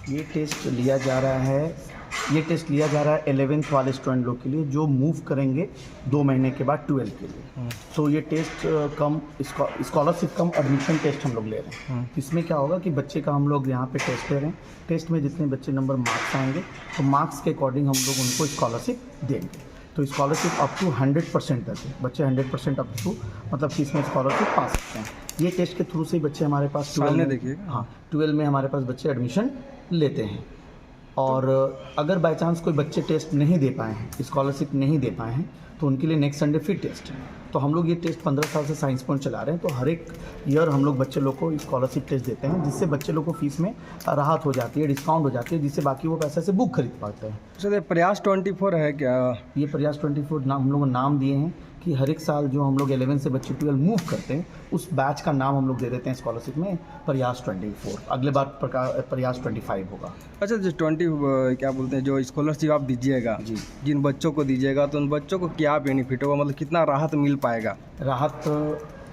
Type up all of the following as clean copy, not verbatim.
ये टेस्ट लिया जा रहा है 11th वाले स्टूडेंट लोग के लिए जो मूव करेंगे 2 महीने के बाद 12 के लिए। तो ये टेस्ट कम स्कॉलरशिप कम एडमिशन टेस्ट हम लोग ले रहे हैं। इसमें क्या होगा कि बच्चे का हम लोग यहाँ पे टेस्ट ले रहे हैं। टेस्ट में जितने बच्चे नंबर मार्क्स आएंगे तो मार्क्स के अकॉर्डिंग हम लोग उनको स्कॉलरशिप देंगे। तो स्कॉलरशिप अप टू 100% तक है। बच्चे 100% अप टू मतलब कि इसमें स्कॉलरशिप पा सकते हैं। ये टेस्ट के थ्रू से ही बच्चे हमारे पास 12 में हमारे पास बच्चे एडमिशन लेते हैं। और अगर बाय चांस कोई बच्चे टेस्ट नहीं दे पाए हैं, स्कॉलरशिप नहीं दे पाए हैं, तो उनके लिए नेक्स्ट संडे फिर टेस्ट है। तो हम लोग ये टेस्ट 15 साल से साइंस पॉइंट चला रहे हैं। तो हर एक ईयर हम लोग बच्चे लोग को स्कॉलरशिप टेस्ट देते हैं, जिससे बच्चे लोग को फीस में राहत हो जाती है, डिस्काउंट हो जाती है, जिससे बाकी वो पैसे से बुक खरीद पाते हैं। सर प्रयास 24 है क्या? ये प्रयास 24 नाम हम लोग नाम दिए हैं कि हर एक साल जो हम लोग 11 से बच्चे 12 मूव करते हैं, उस बैच का नाम हम लोग दे देते हैं स्कॉलरशिप में प्रयास 24। अगले बार प्रयास 25 होगा। अच्छा, जो 20 क्या बोलते हैं, जो स्कॉलरशिप आप दीजिएगा जी, जिन बच्चों को दीजिएगा, तो उन बच्चों को क्या बेनिफिट होगा, मतलब कितना राहत मिल पाएगा? राहत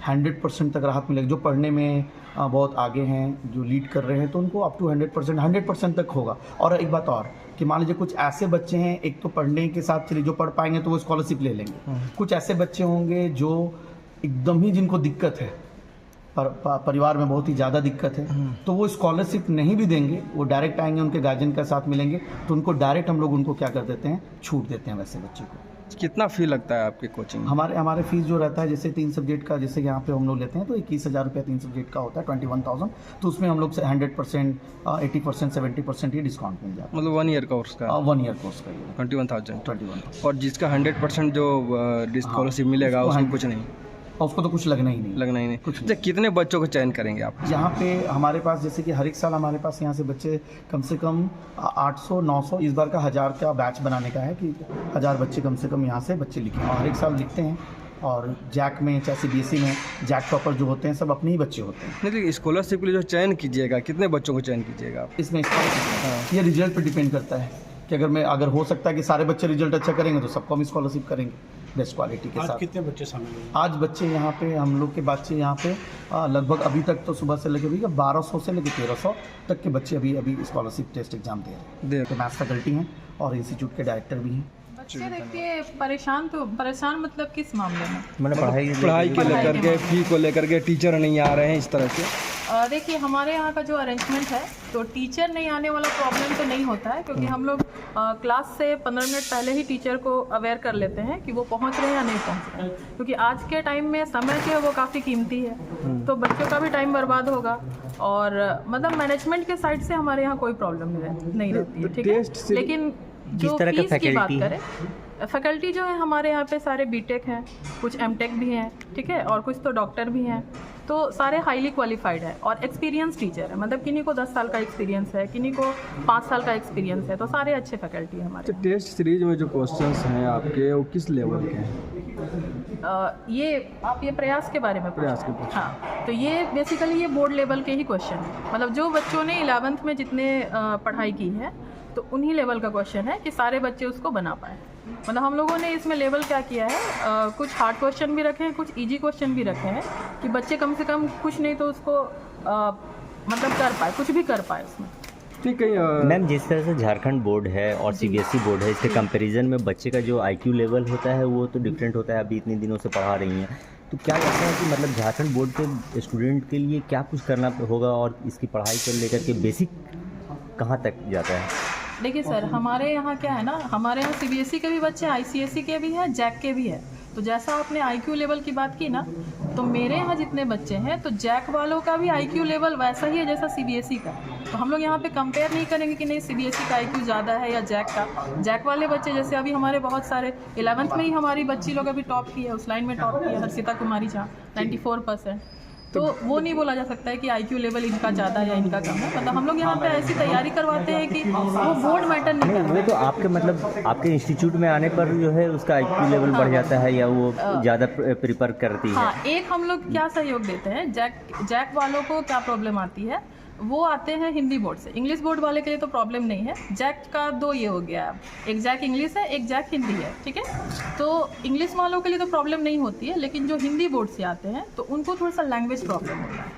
100% तक राहत मिलेगी। जो पढ़ने में बहुत आगे हैं, जो लीड कर रहे हैं, तो उनको अप टू 100% तक होगा। और एक बात और कि मान लीजिए कुछ ऐसे बच्चे हैं, एक तो पढ़ने के साथ चलिए जो पढ़ पाएंगे तो वो स्कॉलरशिप ले लेंगे। कुछ ऐसे बच्चे होंगे जो एकदम ही जिनको दिक्कत है, परिवार में बहुत ही ज़्यादा दिक्कत है, तो वो स्कॉलरशिप नहीं भी देंगे, वो डायरेक्ट आएंगे, उनके गार्जियन के साथ मिलेंगे, तो उनको डायरेक्ट हम लोग उनको क्या कर देते हैं, छूट देते हैं वैसे बच्चे को। कितना फ़ी लगता है आपके कोचिंग? हमारे फीस जो रहता है, जैसे 3 सब्जेक्ट का, जैसे यहाँ पे हम लोग लेते हैं तो 21,000 रुपया 3 सब्जेक्ट का होता है, 21,000। तो उसमें हम लोग से 100%, 80%, 70% ही डिस्काउंट मिल जाता है। मतलब 1 ईयर कोर्स का? 1 ईयर कोर्स का 21,000। और जिसका 100% जो स्कॉलरशिप मिलेगा उसमें कुछ नहीं? उसको तो कुछ लगना ही नहीं कुछ। अच्छा, कितने बच्चों को चयन करेंगे आप? यहाँ पे हमारे पास जैसे कि हर एक साल हमारे पास यहाँ से बच्चे कम से कम 800, 900, इस बार का 1000 का बैच बनाने का है कि 1000 बच्चे कम से कम यहाँ से बच्चे लिखें, और हर एक साल लिखते हैं। और जैक में चाहे CBSE में जैक टॉपर जो होते हैं सब अपने ही बच्चे होते हैं। नहीं, स्कॉलरशिप के लिए जो चयन कीजिएगा, कितने बच्चों को चयन कीजिएगा आप? इसमें ये रिजल्ट पर डिपेंड करता है कि अगर हो सकता है कि सारे बच्चे रिजल्ट अच्छा करेंगे तो सबको हम स्कॉलरशिप करेंगे बेस्ट क्वालिटी के साथ। आज कितने बच्चे शामिल हैं? आज बच्चे यहाँ पे हम लोग के बच्चे यहाँ पे लगभग अभी तक तो सुबह से लेकर 1200 से लेकर 1300 तक के बच्चे अभी स्कॉलरशिप टेस्ट एग्जाम दे रहे हैं। तो मैथ्स फैकल्टी हैं और इंस्टीट्यूट के डायरेक्टर भी हैं। बच्चे देखिए परेशान मतलब किस मामले में? मैंने पढ़ाई को लेकर के, फी को लेकर के, टीचर नहीं आ रहे हैं, इस तरह से। देखिए हमारे यहाँ का जो अरेंजमेंट है, तो टीचर नहीं आने वाला प्रॉब्लम तो नहीं होता है, क्योंकि हम लोग क्लास से 15 मिनट पहले ही टीचर को अवेयर कर लेते हैं कि वो पहुँच रहे हैं या नहीं पहुँच रहे हैं। क्योंकि आज के टाइम में समय जो है वो काफ़ी कीमती है, तो बच्चों का भी टाइम बर्बाद होगा। और मतलब मैनेजमेंट के साइड से हमारे यहाँ कोई प्रॉब्लम नहीं रहती है, ठीक है। लेकिन जो फीस की बात करें, फैकल्टी जो है हमारे यहाँ पे सारे बीटेक हैं, कुछ एमटेक भी हैं, ठीक है, और कुछ तो डॉक्टर भी हैं। तो सारे हाईली क्वालिफाइड है और एक्सपीरियंस टीचर है, मतलब किन्हीं को 10 साल का एक्सपीरियंस है, किन्हीं को 5 साल का एक्सपीरियंस है, तो सारे अच्छे फैकल्टी है हमारे। तो टेस्ट सीरीज में जो क्वेश्चंस हैं आपके, वो किस लेवल के हैं? ये प्रयास के बारे में प्रयास के पूछें। हाँ, तो ये बेसिकली ये बोर्ड लेवल के ही क्वेश्चन है, मतलब जो बच्चों ने 11th में जितने पढ़ाई की है तो उन्हीं लेवल का क्वेश्चन है कि सारे बच्चे उसको बना पाए। मतलब हम लोगों ने इसमें लेवल क्या किया है, कुछ हार्ड क्वेश्चन भी रखे हैं, कुछ इजी क्वेश्चन भी रखे हैं कि बच्चे कम से कम कुछ नहीं तो उसको मतलब कर पाए, कुछ भी कर पाए उसमें। ठीक है मैम, जिस तरह से झारखंड बोर्ड है और CBSE बोर्ड है, इसके कंपैरिजन में बच्चे का जो IQ लेवल होता है वो तो डिफरेंट होता है। अभी इतने दिनों से पढ़ा रही हैं, तो क्या लगता है कि मतलब झारखंड बोर्ड के स्टूडेंट के लिए क्या कुछ करना होगा और इसकी पढ़ाई को लेकर के बेसिक कहाँ तक जाता है? देखिए सर, हमारे यहाँ क्या है ना, हमारे यहाँ CBSE के भी बच्चे, ICSE के भी हैं, जैक के भी हैं। तो जैसा आपने IQ लेवल की बात की ना, तो मेरे यहाँ जितने बच्चे हैं तो जैक वालों का भी IQ लेवल वैसा ही है जैसा CBSE का। तो हम लोग यहाँ पे कंपेयर नहीं करेंगे कि नहीं CBSE का IQ ज़्यादा है या जैक का। जैक वाले बच्चे जैसे अभी हमारे बहुत सारे 11th में ही हमारी बच्ची लोग अभी टॉप की है, उस लाइन में टॉप की है, हर्षिता कुमारी झा 94%। तो वो नहीं बोला जा सकता है कि IQ लेवल इनका ज़्यादा या इनका कम है। मतलब हम लोग यहाँ पे ऐसी तैयारी करवाते हैं कि वो बोर्ड मैटर नहीं करता। वो तो आपके मतलब आपके इंस्टीट्यूट में आने पर जो है उसका IQ लेवल बढ़ जाता है या वो ज़्यादा प्रिफर करती है? हाँ, एक हम लोग क्या सहयोग देते हैं, जैक वालों को क्या प्रॉब्लम आती है, वो आते हैं हिंदी बोर्ड से। इंग्लिश बोर्ड वाले के लिए तो प्रॉब्लम नहीं है। जैक का 2 ये हो गया, एक जैक इंग्लिश है, एक जैक हिंदी है, ठीक है। तो इंग्लिश वालों के लिए तो प्रॉब्लम नहीं होती है, लेकिन जो हिंदी बोर्ड से आते हैं तो उनको थोड़ा सा लैंग्वेज प्रॉब्लम होता है,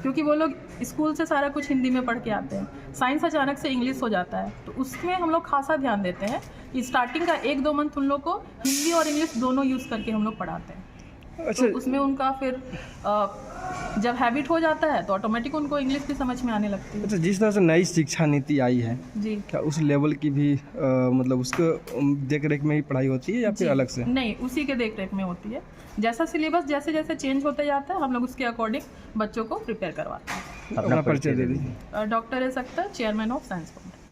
क्योंकि वो लोग स्कूल से सारा कुछ हिंदी में पढ़ के आते हैं, साइंस अचानक से इंग्लिश हो जाता है, तो उसमें हम लोग खासा ध्यान देते हैं कि स्टार्टिंग का 1-2 मंथ उन लोग को हिंदी और इंग्लिश दोनों यूज़ करके हम लोग पढ़ाते हैं। अच्छा, तो उसमें उनका फिर जब हैबिट हो जाता है तो ऑटोमेटिक उनको इंग्लिश भी समझ में आने लगती है। अच्छा, जिस तरह से नई शिक्षा नीति आई है, जी क्या उस लेवल की भी मतलब उसको देख रेख में ही पढ़ाई होती है या फिर जी। अलग से? नहीं, उसी के देख रेख में होती है। जैसा सिलेबस जैसे जैसे चेंज होते जाता है हम लोग उसके अकॉर्डिंग बच्चों को प्रिपेयर करवाते हैं। अपना परिचय दे दीजिए। Doctor S Akhtar, chairman of science point.